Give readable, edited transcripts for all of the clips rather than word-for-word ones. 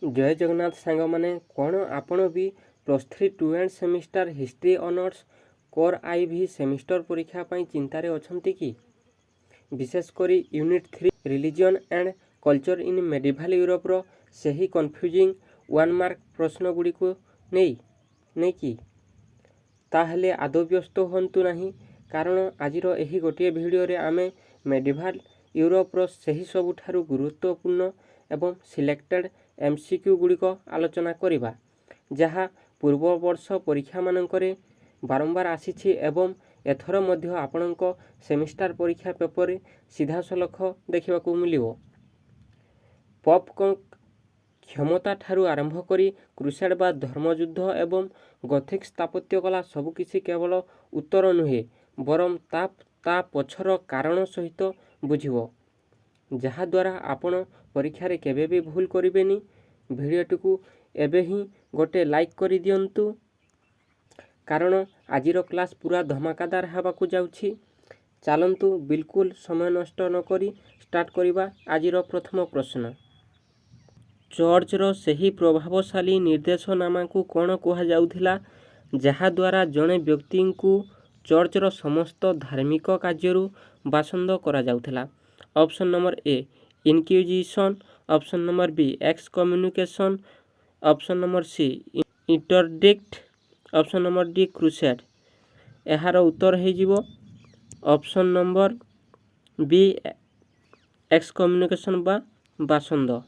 जय जगन्नाथ सांग मैंने कौन आपण भी +3 2 end semester history honours core आई भी सेमिस्टर परीक्षा पर चिंतार अछंती कि विशेषकर unit 3 religion and culture in medieval यूरोपर से ही कन्फ्यूजिंग 1 मार्क प्रश्न गुड़ी को नहीं कि ताहले आदौ व्यस्त हूँ ना कारण आज यही गोटे भिडियो आमे मेडिवल यूरोपर से ही सबुठारु गुरुत्वपूर्ण एवं सिलेक्टेड एमसीक्यू गुड़िक आलोचना करिबा जहाँ पूर्व वर्ष परीक्षा मानकरे बारंबार आसीछि एवं एथर मध्य आपणक सेमिस्टार परीक्षा पेपर सीधा सलख देखा मिलिबो। पॉप क्षमता ठारू आरंभ करी क्रुसेड बा धर्मयुद्ध एवं गथिक स्थापत्य कला सबकिछि केवल उत्तर नुहे बरम ता पछर कारण सहित बुझिबो जहाद्वारा आपण परीक्षा रे केबे भी भूल करिबेनी। भिडियोटी को एबे ही गोटे लाइक कर दियंतु कारण आजिर क्लास पूरा धमाकादार हेबाकु जाउछि। चलंतु बिल्कुल समय नष्ट न करी स्टार्ट करिबा आजिर प्रथम प्रश्न। चर्चर सही प्रभावशाली निर्देशनामा को कौन कहा जाउथिला जहाद्वारा जड़े व्यक्ति को चर्चर समस्त धार्मिक कार्यरू बासंद करा जाउथिला। Option number A inquisition, option number B excommunication, option number C interdict, option number D crusade. यार उत्तर हो ऑप्शन नंबर बी एक्सकम्युनिकेशन बा बासंद।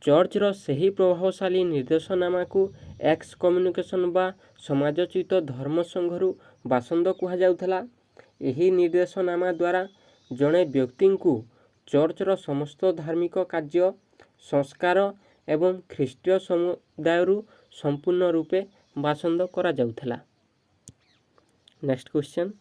चर्चर सही प्रभावशाली निर्देशनामा को एक्सकम्युनिकेशन बा समाजच्युत धर्म संघरू बासंद कहा जाउथला। यही निर्देशनामा द्वारा जड़े व्यक्ति को चर्चर समस्त धार्मिक कार्य संस्कार एवं ख्रीष्टीय समुदायरू संपूर्ण रूपे बासंद करा जाउथला। Next question.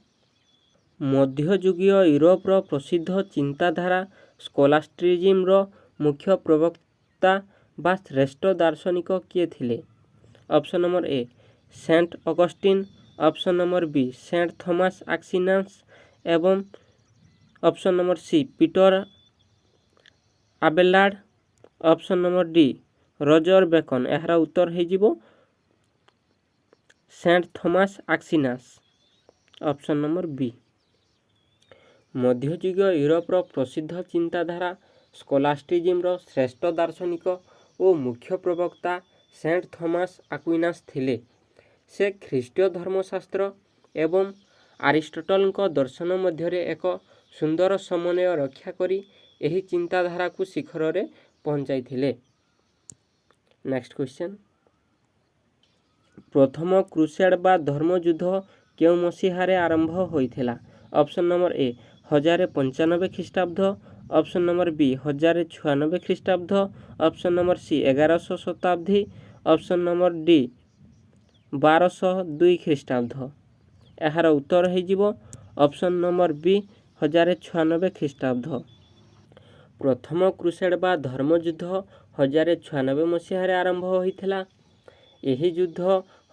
मध्ययुगीय यूरोपर प्रसिद्ध चिंताधारा स्कोलास्टिसिज्म मुख्य प्रवक्ता बा श्रेष्ठ दार्शनिक किए थिले? Option number A Saint Augustine, option number B Saint Thomas Aquinas एवं option number C Peter Abelard, option number D Roger Bacon. यार उत्तर हो Saint Thomas Aquinas, option number B. मध्ययुगीय यूरोपर प्रसिद्ध चिंताधारा स्कोलास्टिसिज्म श्रेष्ठ दार्शनिक और मुख्य प्रवक्ता सेंट थॉमस एक्विनास थिले। से ख्रीष्टीय धर्मशास्त्र एवं अरिस्टोटल दर्शन मध्य एक सुंदर समन्वय रक्षा करी एही चिंताधारा को शिखर रे पहुंचाई थिले। Next question. प्रथम क्रुसेड बा धर्मयुद्ध केउ मसीहारे आरंभ होइथिला? ऑप्शन नंबर ए 1095 ख्रीष्टाब्द, ऑप्शन नंबर बी 1096 ख्रीष्टाब्द, ऑप्शन नंबर सी 1100 शताब्दी, ऑप्शन नंबर डी 1202 ख्रीष्टाब्द। यार उत्तर हो ऑप्शन नंबर बी 1096 ख्रीष्टाब्द। प्रथम क्रुसेड बा धर्मयुद्ध 1096 मसीहारे आरंभ होइथिला। यही युद्ध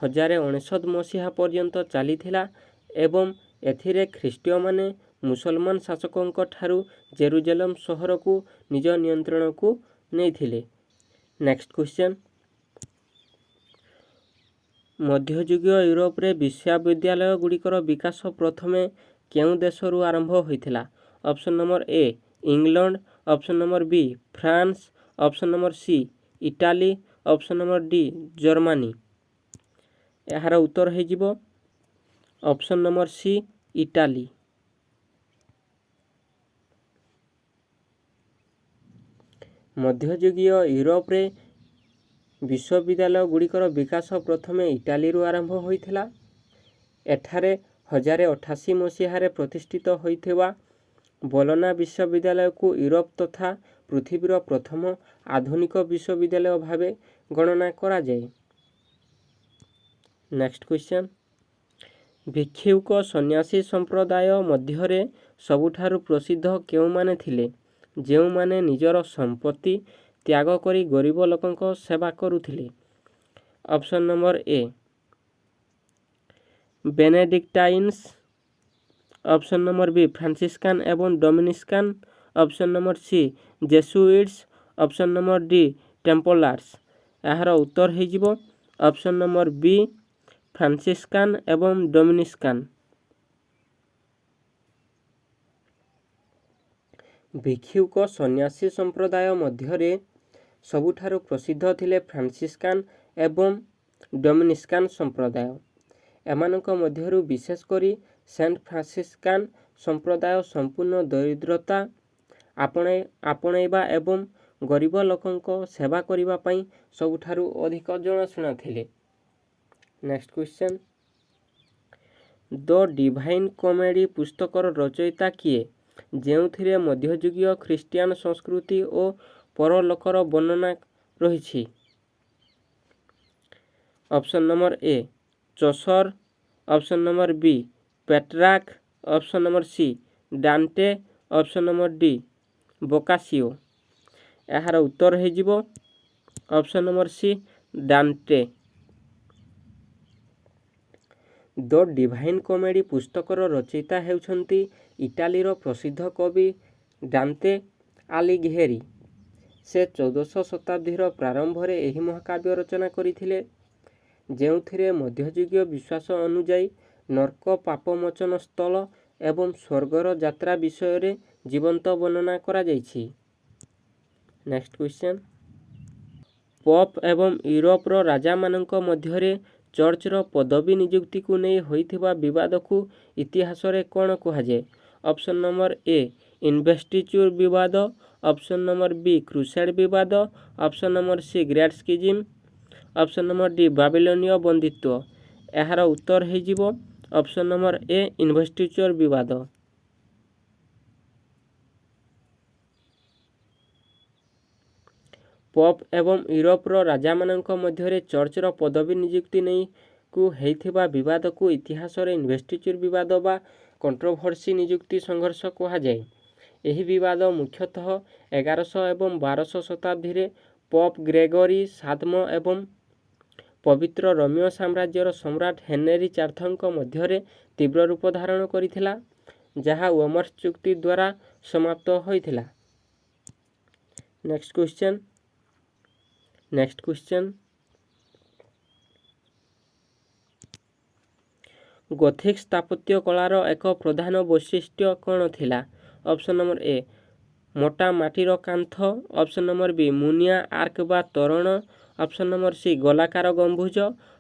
1069 मसीहा पर्यंत चलीथिला एवं एथिरे ख्रीष्टीय माने मुसलमान शासकों ठारू जेरुजेलम सहर को निज नियंत्रण को नहीं थिले। Next question. मध्ययुगीय यूरोप रे विश्वविद्यालय गुड़िकर विकास प्रथमे केउ देशरू आरंभ होइथिला? Option number A England, option number B France, option number C Italy, option number D Germany. यार उत्तर हो ऑप्शन नंबर सी इटाली। मध्ययुगीय यूरोप रे विश्वविद्यालय गुड़िकर विकास प्रथमे इटाली रू आरंभ होइथिला। एठारे 1088 मसीहारे प्रतिष्ठित होइथिबा बोलोना विश्वविद्यालय को यूरोप तथा पृथ्वीर प्रथम आधुनिक विश्वविद्यालय भावे गणना करा जाए। Next question. भिक्षुक सन्यासी संप्रदाय मध्यरे सबुठारु प्रसिद्ध केउ माने थिले जेउ माने निजर संपत्ति त्याग करी गरीब लोकंक सेवा करुथिले? Option number A Benedictines, option number B Franciscan एवं Dominican, option number C Jesuits, option number D Templars. ଏହାର ଉତ୍ତର ହୋଇଯିବ ଅପସନ୍ ନମ୍ବର ବି ଫ୍ରାନ୍ସିସ୍କାନ୍ ଏବଂ ଡୋମିନିସ୍କାନ୍। ଭିକ୍ଷୁକ ସନ୍ନ୍ୟାସୀ ସମ୍ପ୍ରଦାୟ ମଧ୍ୟରେ ସବୁଠାରୁ ପ୍ରସିଦ୍ଧ ଥିଲେ ଫ୍ରାନ୍ସିସ୍କାନ୍ ଏବଂ ଡୋମିନିସ୍କାନ୍ ସମ୍ପ୍ରଦାୟ। ଏମାନଙ୍କ ମଧ୍ୟରୁ ବିଶେଷ କରି ସେଣ୍ଟ ଫ୍ରାନ୍ସିସ୍କାନ୍ ସମ୍ପ୍ରଦାୟ ସମ୍ପୂର୍ଣ୍ଣ ଦରିଦ୍ରତା ଆପଣେଇବା ଏବଂ ଗରିବ ଲୋକଙ୍କ ସେବା କରିବା ପାଇଁ ସବୁଠାରୁ ଅଧିକ ଜଣାଶୁଣା ଥିଲେ। ନେକ୍ସଟ କ୍ୱେଶ୍ଚନ୍, ଦ ଡିଭାଇନ୍ କମେଡି ପୁସ୍ତକର ରଚୟିତା କିଏ, ଯେଉଁଥିରେ ମଧ୍ୟଯୁଗୀୟ ଖ୍ରୀଷ୍ଟିଆନ ସଂସ୍କୃତି ଓ ପରଲୋକର ବର୍ଣ୍ଣନା ରହିଛି? Option number A Chaucer, option number B Petrarch, option number C Dante, option number D Boccaccio. ଏହାର ଉତ୍ତର ହୋଇଯିବ option number C Dante. The Divine Comedy ପୁସ୍ତକର ରଚୟିତା ହେଉଛନ୍ତି ଇଟାଲୀର ପ୍ରସିଦ୍ଧ କବି ଡାଣ୍ଟେ ଆଲିଘେରି। ସେ 14ଶ ଶତାବ୍ଦୀର ପ୍ରାରମ୍ଭରେ ଏହି ମହାକାବ୍ୟ ରଚନା କରିଥିଲେ, ଯେଉଁଥିରେ ମଧ୍ୟଯୁଗୀୟ ବିଶ୍ୱାସ ଅନୁଯାୟୀ ନର୍କ, ପାପମୋଚନ ସ୍ଥଳ ଏବଂ ସ୍ୱର୍ଗର ଯାତ୍ରା ବିଷୟରେ ଜୀବନ୍ତ ବର୍ଣ୍ଣନା କରାଯାଇଛି। ନେକ୍ସଟ କ୍ୱେଶ୍ଚନ୍, ପୋପ୍ ଏବଂ ୟୁରୋପର ରାଜାମାନଙ୍କ ମଧ୍ୟରେ ଚର୍ଚ୍ଚର ପଦବୀ ନିଯୁକ୍ତିକୁ ନେଇ ହୋଇଥିବା ବିବାଦକୁ ଇତିହାସରେ କ'ଣ କୁହାଯାଏ? ଅପସନ୍ ନମ୍ବର ଏ ଇନଭେଷ୍ଟିଚ୍ୟୁର ବିବାଦ, ଅପସନ୍ ନମ୍ବର ବି କ୍ରୁସେଡ୍ ବିବାଦ, option number C great schism, option number D ବାବିଲୋନୀୟ ବନ୍ଦୀତ୍ୱ। ଏହାର ଉତ୍ତର ହୋଇଯିବ ଅପସନ୍ ନମ୍ବର ଏ ଇନଭେଷ୍ଟିଚ୍ୟୁର ବିବାଦ। ପୋପ୍ ଏବଂ ୟୁରୋପର ରାଜାମାନଙ୍କ ମଧ୍ୟରେ ଚର୍ଚ୍ଚର ପଦବୀ ନିଯୁକ୍ତି ନେଇକୁ ହୋଇଥିବା ବିବାଦକୁ ଇତିହାସରେ ଇନଭେଷ୍ଟିଚ୍ୟୁର ବିବାଦ ବା କଣ୍ଟ୍ରୋଭର୍ସି ନିଯୁକ୍ତି ସଂଘର୍ଷ କୁହାଯାଏ। ଏହି ବିବାଦ ମୁଖ୍ୟତଃ 1100 ଏବଂ 1200 ଶତାବ୍ଦୀରେ ପୋପ୍ ଗ୍ରେଗରୀ ସାତମ ଏବଂ ପବିତ୍ର ରୋମୀୟ ସାମ୍ରାଜ୍ୟର ସମ୍ରାଟ ହେନେରୀ ଚତୁର୍ଥଙ୍କ ମଧ୍ୟରେ ତୀବ୍ର ରୂପ ଧାରଣ କରିଥିଲା, ଯାହା ୱେମର୍ସ ଚୁକ୍ତି ଦ୍ୱାରା ସମାପ୍ତ ହୋଇଥିଲା। ନେକ୍ସଟ କ୍ୱେଶ୍ଚନ୍, ଗୋଥିକ୍ ସ୍ଥାପତ୍ୟ କଳାର ଏକ ପ୍ରଧାନ ବୈଶିଷ୍ଟ୍ୟ କ'ଣ ଥିଲା? ଅପସନ୍ ନମ୍ବର ଏ ମୋଟା ମାଟିର କାନ୍ଥ, ଅପସନ୍ ନମ୍ବର ବି ମୁନିଆ ଆର୍କ ବା ତୋରଣ, ଅପସନ୍ ନମ୍ବର ସି ଗୋଲାକାର ଗମ୍ବୁଜ,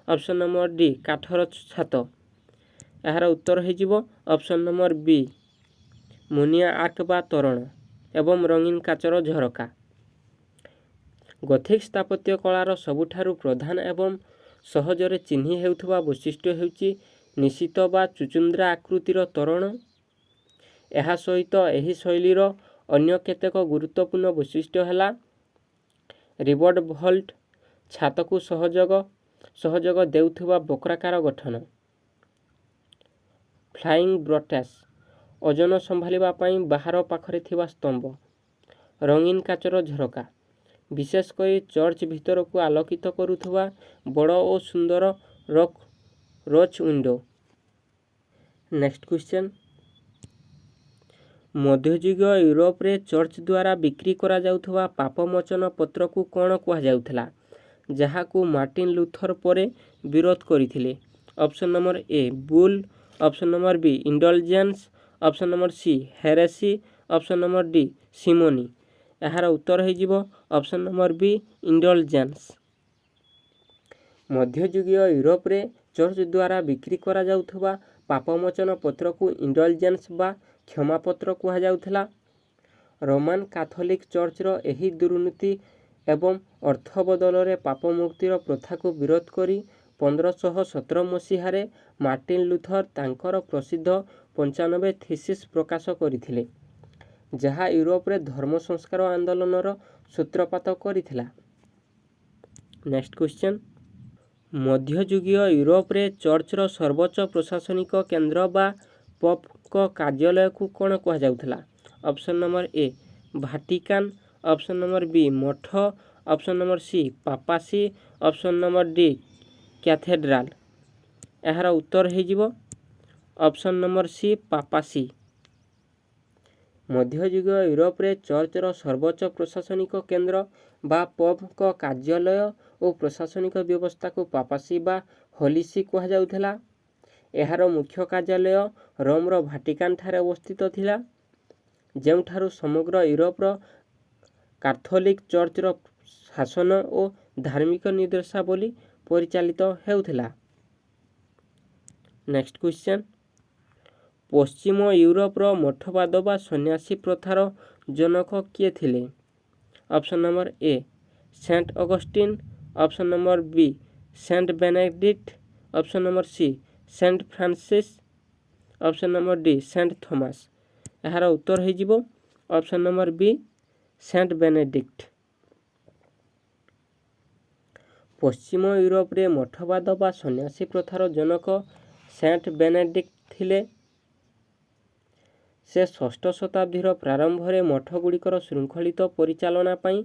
ଅପସନ୍ ନମ୍ବର ଡି କାଠର ଛାତ। ଏହାର ଉତ୍ତର ହୋଇଯିବ ଅପସନ୍ ନମ୍ବର ବି ମୁନିଆ ଆର୍କ ବା ତୋରଣ ଏବଂ ରଙ୍ଗୀନ କାଚର ଝରକା। ଗୋଥିକ୍ ସ୍ଥାପତ୍ୟ କଳାର ସବୁଠାରୁ ପ୍ରଧାନ ଏବଂ ସହଜରେ ଚିହ୍ନି ହେଉଥିବା ବୈଶିଷ୍ଟ୍ୟ ହେଉଛି ନିଶିତ ବା ଚୁଚୁନ୍ଦ୍ରା ଆକୃତିର ତୋରଣ। ଏହା ସହିତ ଏହି ଶୈଳୀର ଅନ୍ୟ କେତେକ ଗୁରୁତ୍ୱପୂର୍ଣ୍ଣ ବୈଶିଷ୍ଟ୍ୟ ହେଲା ରିବଡ ଭଲ୍ଟ, ଛାତକୁ ସହଯୋଗ ଦେଉଥିବା ବକ୍ରାକାର ଗଠନ, ଫ୍ଲାଇଂ ବ୍ରୋଟେସ୍, ଓଜନ ସମ୍ଭାଳିବା ପାଇଁ ବାହାର ପାଖରେ ଥିବା ସ୍ତମ୍ଭ, ରଙ୍ଗୀନ କାଚର ଝରକା, ବିଶେଷ କରି ଚର୍ଚ୍ଚ ଭିତରକୁ ଆଲୋକିତ କରୁଥିବା ବଡ଼ ଓ ସୁନ୍ଦର ରୋଚ୍ ୱିଣ୍ଡୋ। ନେକ୍ସଟ କ୍ୱେଶ୍ଚନ୍, ମଧ୍ୟଯୁଗୀୟ ୟୁରୋପରେ ଚର୍ଚ୍ଚ ଦ୍ୱାରା ବିକ୍ରି କରାଯାଉଥିବା ପାପମୋଚନ ପତ୍ରକୁ କ'ଣ କୁହାଯାଉଥିଲା, ଯାହାକୁ ମାର୍ଟିନ୍ ଲୁଥର ପରେ ବିରୋଧ କରିଥିଲେ? Option number A bull, option number B indulgence, option number C heresy, option number D simony. ଏହାର ଉତ୍ତର ହୋଇଯିବ ଅପସନ୍ ନମ୍ବର ବି ଇଣ୍ଡଲଜେନ୍ସ। ମଧ୍ୟଯୁଗୀୟ ୟୁରୋପରେ ଚର୍ଚ୍ଚ ଦ୍ୱାରା ବିକ୍ରି କରାଯାଉଥିବା ପାପମୋଚନ ପତ୍ରକୁ ଇଣ୍ଡଲଜେନ୍ସ ବା କ୍ଷମାପତ୍ର କୁହାଯାଉଥିଲା। ରୋମାନ କାଥୋଲିକ ଚର୍ଚ୍ଚର ଏହି ଦୁର୍ନୀତି ଏବଂ ଅର୍ଥ ବଦଳରେ ପାପ ମୁକ୍ତିର ପ୍ରଥାକୁ ବିରୋଧ କରି 1517 ମସିହାରେ ମାର୍ଟିନ୍ ଲୁଥର ତାଙ୍କର ପ୍ରସିଦ୍ଧ 95 ଥିସିସ୍ ପ୍ରକାଶ କରିଥିଲେ, ଯାହା ୟୁରୋପରେ ଧର୍ମ ସଂସ୍କାର ଆନ୍ଦୋଳନର ସୂତ୍ରପାତ କରିଥିଲା। ନେକ୍ସଟ କ୍ୱେଶ୍ଚନ୍, ମଧ୍ୟଯୁଗୀୟ ୟୁରୋପରେ ଚର୍ଚ୍ଚର ସର୍ବୋଚ୍ଚ ପ୍ରଶାସନିକ କେନ୍ଦ୍ର ବା ପୋପଙ୍କ କାର୍ଯ୍ୟାଳୟକୁ କ'ଣ କୁହାଯାଉଥିଲା? Option number A Vatican, option number B ମଠ, option number C papacy, option number D cathedral. ଏହାର ଉତ୍ତର ହୋଇଯିବ ଅପସନ୍ ନମ୍ବର ସି ପାପାସି। ମଧ୍ୟଯୁଗୀୟ ୟୁରୋପରେ ଚର୍ଚ୍ଚର ସର୍ବୋଚ୍ଚ ପ୍ରଶାସନିକ କେନ୍ଦ୍ର ବା ପୋପଙ୍କ କାର୍ଯ୍ୟାଳୟ ଓ ପ୍ରଶାସନିକ ବ୍ୟବସ୍ଥାକୁ ପାପାସି ବା ହୋଲି ସି କୁହାଯାଉଥିଲା। ଏହାର ମୁଖ୍ୟ କାର୍ଯ୍ୟାଳୟ ରୋମର ଭାଟିକାନ ଠାରେ ଅବସ୍ଥିତ ଥିଲା, ଯେଉଁଠାରୁ ସମଗ୍ର ୟୁରୋପର କାଥୋଲିକ ଚର୍ଚ୍ଚର ଶାସନ ଓ ଧାର୍ମିକ ନିର୍ଦ୍ଦେଶାବଳୀ ପରିଚାଳିତ ହେଉଥିଲା। ନେକ୍ସଟ କ୍ୱେଶ୍ଚନ୍, ପଶ୍ଚିମ ୟୁରୋପର ମଠବାଦ ବା ସନ୍ନ୍ୟାସୀ ପ୍ରଥାର ଜନକ କିଏ ଥିଲେ? Option number A saint Augustine, option number B saint Benedict, option number C saint Francis, option number D saint Thomas. ଏହାର ଉତ୍ତର ହୋଇଯିବ option number B saint Benedict. ପଶ୍ଚିମ ୟୁରୋପରେ ମଠବାଦ ବା ସନ୍ନ୍ୟାସୀ ପ୍ରଥାର ଜନକ ସେଣ୍ଟ ବେନେଡିକ୍ଟ ଥିଲେ। ସେ ଷଷ୍ଠ ଶତାବ୍ଦୀର ପ୍ରାରମ୍ଭରେ ମଠଗୁଡ଼ିକର ଶୃଙ୍ଖଳିତ ପରିଚାଳନା ପାଇଁ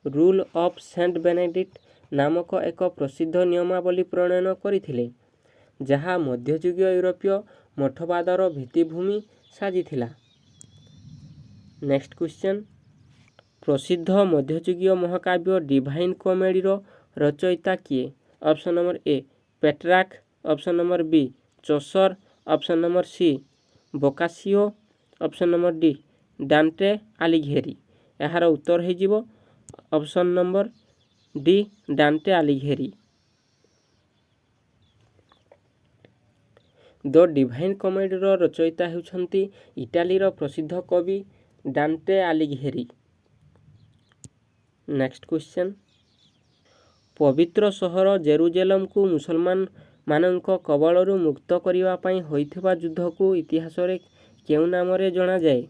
ରୁଲ୍ ଅଫ୍ ସେଣ୍ଟ ବେନେଡିକ୍ଟ ନାମକ ଏକ ପ୍ରସିଦ୍ଧ ନିୟମାବଳୀ ପ୍ରଣୟନ କରିଥିଲେ, ଯାହା ମଧ୍ୟଯୁଗୀୟ ୟୁରୋପୀୟ ମଠବାଦର ଭିତ୍ତିଭୂମି ସାଜିଥିଲା। ନେକ୍ସଟ କ୍ୱେଶ୍ଚନ୍, ପ୍ରସିଦ୍ଧ ମଧ୍ୟଯୁଗୀୟ ମହାକାବ୍ୟ ଡିଭାଇନ୍ କମେଡ଼ିର ରଚୟିତା କିଏ? Option number A Petrarch, option number B Chaucer, option number C Boccaccio, option number D Dante ଆଲିଘେରି। ଏହାର ଉତ୍ତର ହୋଇଯିବ ଅପସନ୍ ନମ୍ବର ଡି ଡାଣ୍ଟେ ଆଲିଘେରି। ଦ ଡିଭାଇନ୍ କମେଡ଼ିର ରଚୟିତା ହେଉଛନ୍ତି ଇଟାଲୀର ପ୍ରସିଦ୍ଧ କବି ଡାଣ୍ଟେ ଆଲିଘେରି। ନେକ୍ସଟ କ୍ୱେଶ୍ଚନ୍, ପବିତ୍ର ସହର ଜେରୁଜେଲମକୁ ମୁସଲମାନମାନଙ୍କ କବଳରୁ ମୁକ୍ତ କରିବା ପାଇଁ ହୋଇଥିବା ଯୁଦ୍ଧକୁ ଇତିହାସରେ କେଉଁ ନାମରେ ଜଣାଯାଏ?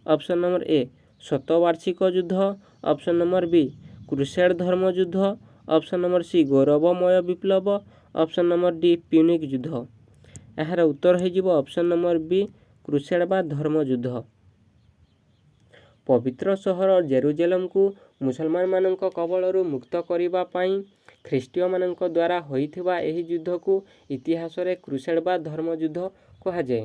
ଅପସନ୍ ନମ୍ବର ଏ ଶତବାର୍ଷିକ ଯୁଦ୍ଧ, option number B କ୍ରୁସେଡ୍ ଧର୍ମଯୁଦ୍ଧ, option number C ଗୌରବମୟ ବିପ୍ଳବ, ଅପସନ୍ ନମ୍ବର ଡି ପ୍ୟୁନିକ୍ ଯୁଦ୍ଧ। ଏହାର ଉତ୍ତର ହୋଇଯିବ ଅପସନ୍ ନମ୍ବର ବି କ୍ରୁସେଡ୍ ବା ଧର୍ମଯୁଦ୍ଧ। ପବିତ୍ର ସହର ଜେରୁଜେଲମକୁ ମୁସଲମାନମାନଙ୍କ କବଳରୁ ମୁକ୍ତ କରିବା ପାଇଁ ଖ୍ରୀଷ୍ଟୀୟମାନଙ୍କ ଦ୍ୱାରା ହୋଇଥିବା ଏହି ଯୁଦ୍ଧକୁ ଇତିହାସରେ କ୍ରୁସେଡ୍ ବା ଧର୍ମଯୁଦ୍ଧ କୁହାଯାଏ।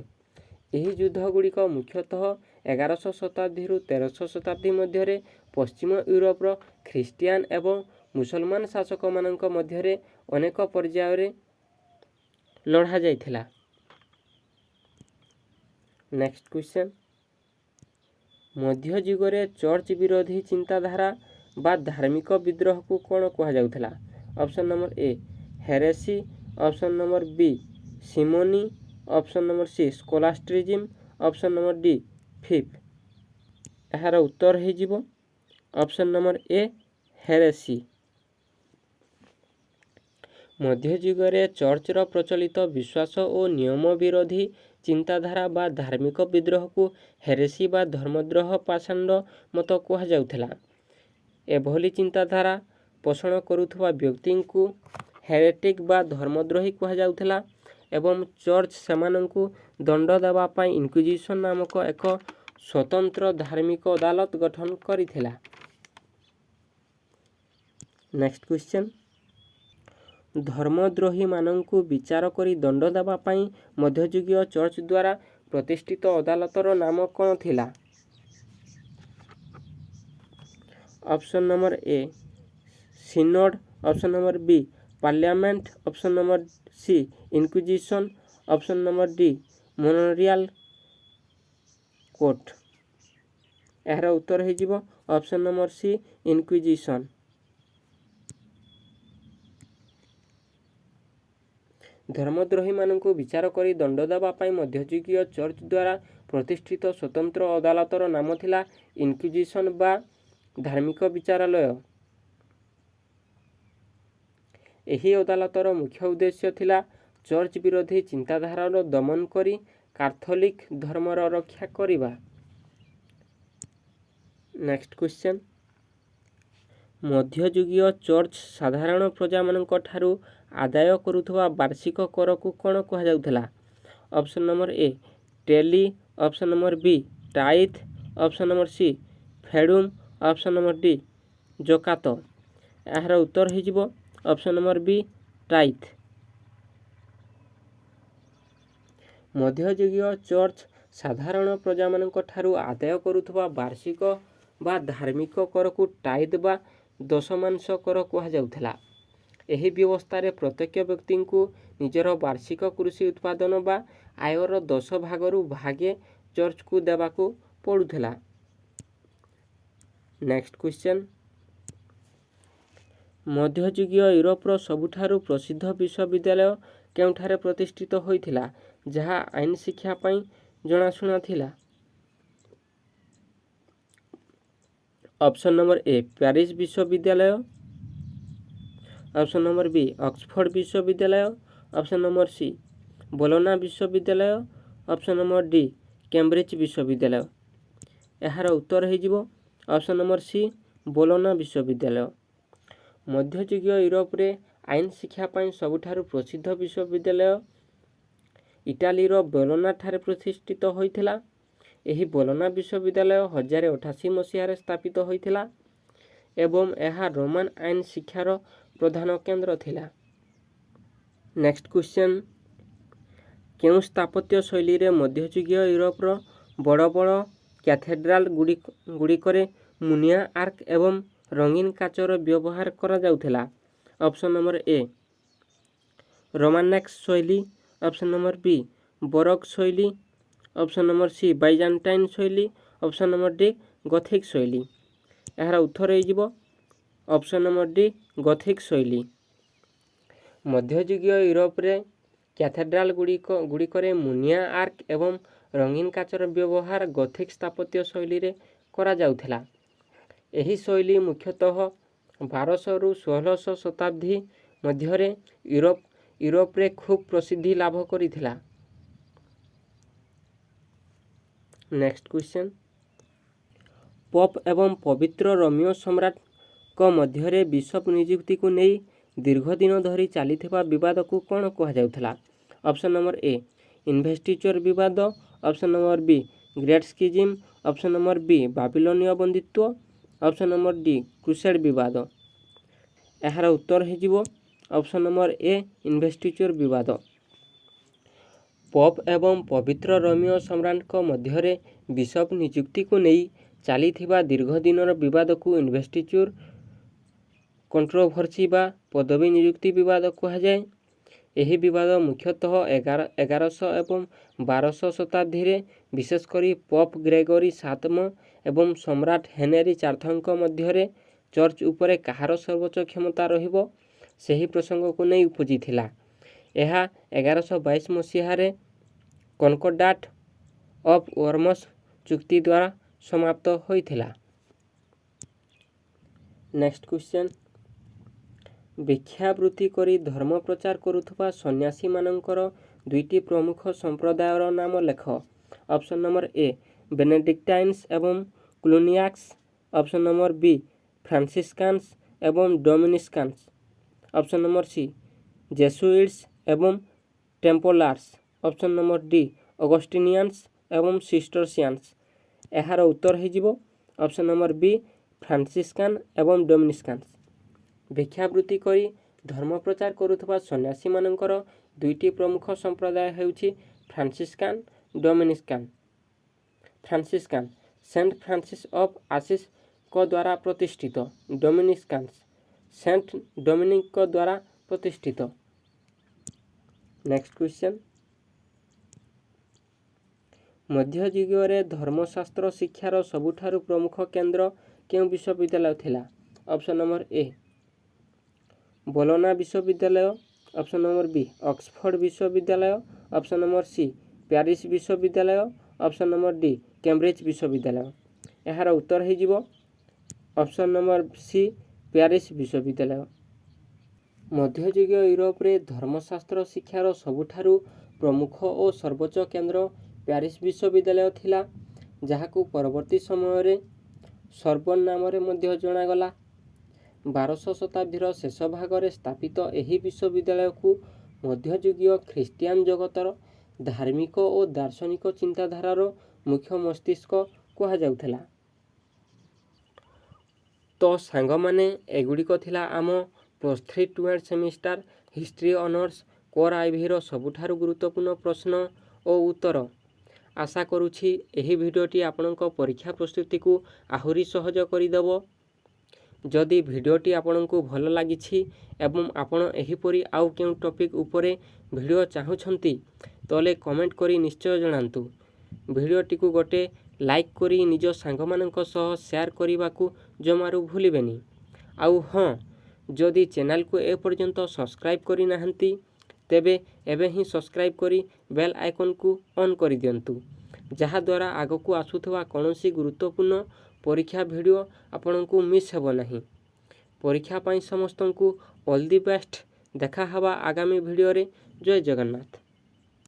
ଏହି ଯୁଦ୍ଧଗୁଡ଼ିକ ମୁଖ୍ୟତଃ 11ଶହ ଶତାବ୍ଦୀରୁ 13ଶହ ଶତାବ୍ଦୀ ମଧ୍ୟରେ ପଶ୍ଚିମ ୟୁରୋପର ଖ୍ରୀଷ୍ଟିଆନ ଏବଂ ମୁସଲମାନ ଶାସକମାନଙ୍କ ମଧ୍ୟରେ ଅନେକ ପର୍ଯ୍ୟାୟରେ ଲଢ଼ାଯାଇଥିଲା। ନେକ୍ସଟ କ୍ୱେଶ୍ଚନ୍, ମଧ୍ୟଯୁଗରେ ଚର୍ଚ୍ଚ ବିରୋଧୀ ଚିନ୍ତାଧାରା ବା ଧାର୍ମିକ ବିଦ୍ରୋହକୁ କ'ଣ କୁହାଯାଉଥିଲା? Option number A heresy, option number B simony, option number C scholasticism, option number D fief. ଏହାର ଉତ୍ତର ହୋଇଯିବ ଅପସନ୍ ନମ୍ବର ଏ ହେରେସି। ମଧ୍ୟଯୁଗରେ ଚର୍ଚ୍ଚର ପ୍ରଚଳିତ ବିଶ୍ୱାସ ଓ ନିୟମ ବିରୋଧୀ ଚିନ୍ତାଧାରା ବା ଧାର୍ମିକ ବିଦ୍ରୋହକୁ ହେରେସି ବା ଧର୍ମଦ୍ରୋହ ପାଷାଣ୍ଡ ମତ କୁହାଯାଉଥିଲା। ଏଭଳି ଚିନ୍ତାଧାରା ପୋଷଣ କରୁଥିବା ବ୍ୟକ୍ତିଙ୍କୁ ହେରେଟିକ୍ ବା ଧର୍ମଦ୍ରୋହୀ କୁହାଯାଉଥିଲା ଏବଂ ଚର୍ଚ୍ଚ ସେମାନଙ୍କୁ ଦଣ୍ଡ ଦେବା ପାଇଁ ଇନକ୍ୱିଜିସନ୍ ନାମକ ଏକ ସ୍ୱତନ୍ତ୍ର ଧାର୍ମିକ ଅଦାଲତ ଗଠନ କରିଥିଲା। ନେକ୍ସଟ କ୍ୱେଶ୍ଚନ୍, ଧର୍ମଦ୍ରୋହୀମାନଙ୍କୁ ବିଚାର କରି ଦଣ୍ଡ ଦେବା ପାଇଁ ମଧ୍ୟଯୁଗୀୟ ଚର୍ଚ୍ଚ ଦ୍ୱାରା ପ୍ରତିଷ୍ଠିତ ଅଦାଲତର ନାମ କ'ଣ ଥିଲା? Option number A synod, option number B parliament, option number C inquisition, option number D manorial court. ଏହାର ଉତ୍ତର ହୋଇଯିବ ଅପସନ୍ ନମ୍ବର ସି ଇନକ୍ୱିଜିସନ୍। ଧର୍ମଦ୍ରୋହୀମାନଙ୍କୁ ବିଚାର କରି ଦଣ୍ଡ ଦେବା ପାଇଁ ମଧ୍ୟଯୁଗୀୟ ଚର୍ଚ୍ଚ ଦ୍ୱାରା ପ୍ରତିଷ୍ଠିତ ସ୍ୱତନ୍ତ୍ର ଅଦାଲତର ନାମ ଥିଲା ଇନକ୍ୱିଜିସନ୍ ବା ଧାର୍ମିକ ବିଚାରାଳୟ। ଏହି ଅଦାଲତର ମୁଖ୍ୟ ଉଦ୍ଦେଶ୍ୟ ଥିଲା ଚର୍ଚ୍ଚ ବିରୋଧୀ ଚିନ୍ତାଧାରାର ଦମନ କରି କାଥୋଲିକ ଧର୍ମର ରକ୍ଷା କରିବା। ନେକ୍ସଟ କ୍ୱେଶ୍ଚନ୍, ମଧ୍ୟଯୁଗୀୟ ଚର୍ଚ୍ଚ ସାଧାରଣ ପ୍ରଜାମାନଙ୍କ ଠାରୁ ଆଦାୟ କରୁଥିବା ବାର୍ଷିକ କରକୁ କ'ଣ କୁହାଯାଉଥିଲା? Option number A taille, option number B tithe, option number C feudum, option number D zakat. ଏହାର ଉତ୍ତର ହୋଇଯିବ ଅପସନ୍ ନମ୍ବର ବି ଟାଇଥ୍। ମଧ୍ୟଯୁଗୀୟ ଚର୍ଚ୍ଚ ସାଧାରଣ ପ୍ରଜାମାନଙ୍କ ଠାରୁ ଆଦାୟ କରୁଥିବା ବାର୍ଷିକ ବା ଧାର୍ମିକ କରକୁ ଟାଇଦ୍ ବା ଦଶମାଂଶ କର କୁହାଯାଉଥିଲା। ଏହି ବ୍ୟବସ୍ଥାରେ ପ୍ରତ୍ୟେକ ବ୍ୟକ୍ତିଙ୍କୁ ନିଜର ବାର୍ଷିକ କୃଷି ଉତ୍ପାଦନ ବା ଆୟର 10 ଭାଗରୁ ଭାଗେ ଚର୍ଚ୍ଚକୁ ଦେବାକୁ ପଡ଼ୁଥିଲା। ନେକ୍ସଟ କ୍ୱେଶ୍ଚନ୍, ମଧ୍ୟଯୁଗୀୟ ୟୁରୋପର ସବୁଠାରୁ ପ୍ରସିଦ୍ଧ ବିଶ୍ୱବିଦ୍ୟାଳୟ କେଉଁଠାରେ ପ୍ରତିଷ୍ଠିତ ହୋଇଥିଲା, ଯାହା ଆଇନ ଶିକ୍ଷା ପାଇଁ ଜଣାଶୁଣା ଥିଲା? ଅପସନ୍ ନମ୍ବର ଏ ପ୍ୟାରିସ୍ ବିଶ୍ୱବିଦ୍ୟାଳୟ, ଅପସନ୍ ନମ୍ବର ବି ଅକ୍ସଫୋର୍ଡ ବିଶ୍ୱବିଦ୍ୟାଳୟ, ଅପସନ୍ ନମ୍ବର ସି ବୋଲୋନା ବିଶ୍ୱବିଦ୍ୟାଳୟ, ଅପସନ୍ ନମ୍ବର ଡି କେମ୍ବ୍ରିଜ ବିଶ୍ୱବିଦ୍ୟାଳୟ। ଏହାର ଉତ୍ତର ହୋଇଯିବ ଅପସନ୍ ନମ୍ବର ସି ବୋଲୋନା ବିଶ୍ୱବିଦ୍ୟାଳୟ। ମଧ୍ୟଯୁଗୀୟ ୟୁରୋପରେ ଆଇନ ଶିକ୍ଷା ପାଇଁ ସବୁଠାରୁ ପ୍ରସିଦ୍ଧ ବିଶ୍ୱବିଦ୍ୟାଳୟ ଇଟାଲୀର ବୋଲୋନା ଠାରେ ପ୍ରତିଷ୍ଠିତ ହୋଇଥିଲା। ଏହି ବୋଲୋନା ବିଶ୍ୱବିଦ୍ୟାଳୟ 1088 ମସିହାରେ ସ୍ଥାପିତ ହୋଇଥିଲା ଏବଂ ଏହା ରୋମାନ ଆଇନ ଶିକ୍ଷାର ପ୍ରଧାନ କେନ୍ଦ୍ର ଥିଲା। ନେକ୍ସଟ କ୍ୱେଶ୍ଚନ୍, କେଉଁ ସ୍ଥାପତ୍ୟ ଶୈଳୀରେ ମଧ୍ୟଯୁଗୀୟ ୟୁରୋପର ବଡ଼ ବଡ଼ କ୍ୟାଥେଡ୍ରାଲ ଗୁଡ଼ିକରେ ମୁନିଆ ଆର୍କ ଏବଂ ରଙ୍ଗୀନ କାଚର ବ୍ୟବହାର କରାଯାଉଥିଲା? ଅପସନ୍ ନମ୍ବର ଏ ରୋମାନେସ୍କ ଶୈଳୀ, ଅପସନ୍ ନମ୍ବର ବି ବରୋକ୍ ଶୈଳୀ, ଅପସନ୍ ନମ୍ବର ସି ବାଇଜାଣ୍ଟାଇନ୍ ଶୈଳୀ, ଅପସନ୍ ନମ୍ବର ଡି ଗଥିକ୍ ଶୈଳୀ। ଏହାର ଉତ୍ତର ହୋଇଯିବ ଅପସନ୍ ନମ୍ବର ଡି ଗଥିକ୍ ଶୈଳୀ। ମଧ୍ୟଯୁଗୀୟ ୟୁରୋପରେ କ୍ୟାଥେଡ୍ରାଲ ଗୁଡ଼ିକରେ ମୁନିଆ ଆର୍କ ଏବଂ ରଙ୍ଗୀନ କାଚର ବ୍ୟବହାର ଗଥିକ୍ ସ୍ଥାପତ୍ୟ ଶୈଳୀରେ କରାଯାଉଥିଲା। ଏହି ଶୈଳୀ ମୁଖ୍ୟତଃ 1200ରୁ 1600 ଶତାବ୍ଦୀ ମଧ୍ୟରେ ୟୁରୋପରେ ଖୁବ୍ ପ୍ରସିଦ୍ଧି ଲାଭ କରିଥିଲା। ନେକ୍ସଟ କ୍ୱେଶ୍ଚନ୍, ପୋପ୍ ଏବଂ ପବିତ୍ର ରୋମୀୟ ସମ୍ରାଟଙ୍କ ମଧ୍ୟରେ ବିଶପ୍ ନିଯୁକ୍ତିକୁ ନେଇ ଦୀର୍ଘଦିନ ଧରି ଚାଲିଥିବା ବିବାଦକୁ କ'ଣ କୁହାଯାଉଥିଲା? ଅପସନ୍ ନମ୍ବର ଏ ଇନଭେଷ୍ଟିଚର୍ ବିବାଦ, ଅପସନ୍ ନମ୍ବର ବି ଗ୍ରେଟ୍ ସ୍କିଜିମ୍, ଅପସନ୍ ନମ୍ବର ବି ବାବିଲୋନୀୟ ବନ୍ଦିତ୍ୱ, ଅପସନ୍ ନମ୍ବର ଡି କ୍ରୁସେଡ୍ ବିବାଦ। ଏହାର ଉତ୍ତର ହୋଇଯିବ ଅପସନ୍ ନମ୍ବର ଏ ଇନଭେଷ୍ଟିଚର୍ ବିବାଦ। ପୋପ୍ ଏବଂ ପବିତ୍ର ରୋମୀୟ ସମ୍ରାଟଙ୍କ ମଧ୍ୟରେ ବିଶପ୍ ନିଯୁକ୍ତିକୁ ନେଇ ଚାଲିଥିବା ଦୀର୍ଘ ଦିନର ବିବାଦକୁ ଇନଭେଷ୍ଟିଚର୍ କଣ୍ଟ୍ରୋଭର୍ସି ବା ପଦବୀ ନିଯୁକ୍ତି ବିବାଦ କୁହାଯାଏ। ଏହି ବିବାଦ ମୁଖ୍ୟତଃ 1100 ଏବଂ 1200 ଶତାବ୍ଦୀରେ ବିଶେଷ କରି ପୋପ୍ ଗ୍ରେଗୋରୀ 7ମ ଏବଂ ସମ୍ରାଟ ହେନେରୀ 4ଙ୍କ ମଧ୍ୟରେ ଚର୍ଚ୍ଚ ଉପରେ କାହାର ସର୍ବୋଚ୍ଚ କ୍ଷମତା ରହିବ ସେହି ପ୍ରସଙ୍ଗକୁ ନେଇ ଉପୁଜିଥିଲା। ଏହା 1122 ମସିହାରେ କନକର୍ଡାଟ୍ ଅଫ୍ ୱର୍ମସ୍ ଚୁକ୍ତି ଦ୍ୱାରା ସମାପ୍ତ ହୋଇଥିଲା। ନେକ୍ସଟ କ୍ୱେଶ୍ଚନ୍, ଭିକ୍ଷାବୃତ୍ତି କରି ଧର୍ମ ପ୍ରଚାର କରୁଥିବା ସନ୍ନ୍ୟାସୀମାନଙ୍କର ଦୁଇଟି ପ୍ରମୁଖ ସମ୍ପ୍ରଦାୟର ନାମ ଲେଖ। ଅପସନ୍ ନମ୍ବର ଏ ବେନେଡିକ୍ଟାଇନ୍ସ ଏବଂ କ୍ଲୁନିଆକ୍ସ, ଅପସନ୍ ନମ୍ବର ବି ଫ୍ରାନ୍ସିସ୍କାନ୍ସ ଏବଂ ଡୋମିନିକାନ୍ସ, ଅପସନ୍ ନମ୍ବର ସି ଜେସୁଇଟ୍ସ ଏବଂ ଟେମ୍ପଲାର୍ସ, ଅପସନ୍ ନମ୍ବର ଡି ଅଗଷ୍ଟିନିଆନ୍ସ ଏବଂ ସିଷ୍ଟର୍ସିଆନ୍ସ। ଏହାର ଉତ୍ତର ହୋଇଯିବ ଅପସନ୍ ନମ୍ବର ବି ଫ୍ରାନ୍ସିସ୍କାନ୍ ଏବଂ ଡୋମିନିକାନ୍ସ। ଭିକ୍ଷାବୃତ୍ତି କରି ଧର୍ମ ପ୍ରଚାର କରୁଥିବା ସନ୍ନ୍ୟାସୀମାନଙ୍କର ଦୁଇଟି ପ୍ରମୁଖ ସମ୍ପ୍ରଦାୟ ହେଉଛି ଫ୍ରାନ୍ସିସ୍କାନ୍, ଡୋମିନିକାନ୍। ଫ୍ରାନ୍ସିସ୍କାନ୍ ସେଣ୍ଟ ଫ୍ରାନ୍ସିସ୍ ଅଫ୍ ଆସିସ୍ଙ୍କ ଦ୍ୱାରା ପ୍ରତିଷ୍ଠିତ, ଡୋମିନିକାନ୍ସ ସେଣ୍ଟ ଡୋମିନିକଙ୍କ ଦ୍ୱାରା ପ୍ରତିଷ୍ଠିତ। ନେକ୍ସଟ କ୍ୱେଶ୍ଚନ୍, ମଧ୍ୟଯୁଗରେ ଧର୍ମଶାସ୍ତ୍ର ଶିକ୍ଷାର ସବୁଠାରୁ ପ୍ରମୁଖ କେନ୍ଦ୍ର କେଉଁ ବିଶ୍ୱବିଦ୍ୟାଳୟ ଥିଲା? ଅପସନ୍ ନମ୍ବର ଏ ବୋଲୋନା ବିଶ୍ୱବିଦ୍ୟାଳୟ, ଅପସନ୍ ନମ୍ବର ବି ଅକ୍ସଫୋର୍ଡ ବିଶ୍ୱବିଦ୍ୟାଳୟ, ଅପସନ୍ ନମ୍ବର ସି ପ୍ୟାରିସ୍ ବିଶ୍ୱବିଦ୍ୟାଳୟ, ଅପସନ୍ ନମ୍ବର ଡି କେମ୍ବ୍ରିଜ ବିଶ୍ୱବିଦ୍ୟାଳୟ। ଏହାର ଉତ୍ତର ହୋଇଯିବ ଅପସନ୍ ନମ୍ବର ସି ପ୍ୟାରିସ୍ ବିଶ୍ୱବିଦ୍ୟାଳୟ। ମଧ୍ୟଯୁଗୀୟ ୟୁରୋପରେ ଧର୍ମଶାସ୍ତ୍ର ଶିକ୍ଷାର ସବୁଠାରୁ ପ୍ରମୁଖ ଓ ସର୍ବୋଚ୍ଚ କେନ୍ଦ୍ର ପ୍ୟାରିସ୍ ବିଶ୍ୱବିଦ୍ୟାଳୟ ଥିଲା, ଯାହାକୁ ପରବର୍ତ୍ତୀ ସମୟରେ ସର୍ବନ୍ ନାମରେ ମଧ୍ୟ ଜଣାଗଲା। 1200 ଶତାବ୍ଦୀର ଶେଷ ଭାଗରେ ସ୍ଥାପିତ ଏହି ବିଶ୍ୱବିଦ୍ୟାଳୟକୁ ମଧ୍ୟଯୁଗୀୟ ଖ୍ରୀଷ୍ଟିଆନ ଜଗତର ଧାର୍ମିକ ଓ ଦାର୍ଶନିକ ଚିନ୍ତାଧାରାର ମୁଖ୍ୟ ମସ୍ତିଷ୍କ କୁହାଯାଉଥିଲା। ତ ସାଙ୍ଗମାନେ, ଏଗୁଡ଼ିକ ଥିଲା ଆମ +3 12 ସେମିଷ୍ଟାର ହିଷ୍ଟ୍ରି ଅନର୍ସ କୋର୍ ଆଇଭିର ସବୁଠାରୁ ଗୁରୁତ୍ୱପୂର୍ଣ୍ଣ ପ୍ରଶ୍ନ ଓ ଉତ୍ତର। आशा करुछि एही भिडियोटी आपणक परीक्षा प्रस्तुति को आहुरी सहज करदेव। जदि भिडियोटी आपणको भल लागिछि एवं आपण एहीपरि आउ केउ टॉपिक उपरे भिडियो चाहुछंती तले कमेंट करी निश्चय जणांतु। भिडियोटी को गोटे लाइक करी निज सांगमानंक सह शेयर करने जमारू भूलिबेनी। आउ हाँ, जदि चैनल को ए पर्यंत सब्सक्राइब करी नाहंती तेबे एबे ही सब्सक्राइब करी बेल आइकन को ऑन कर दियंतु, जहा द्वारा आगकू आसुथवा कौनसी गुरुत्वपूर्ण परीक्षा वीडियो आपनकू मिस हेबो नहीं। परीक्षा पाई समस्तंकू ऑल द बेस्ट। देखा हवा आगामी वीडियो रे। जय जगन्नाथ।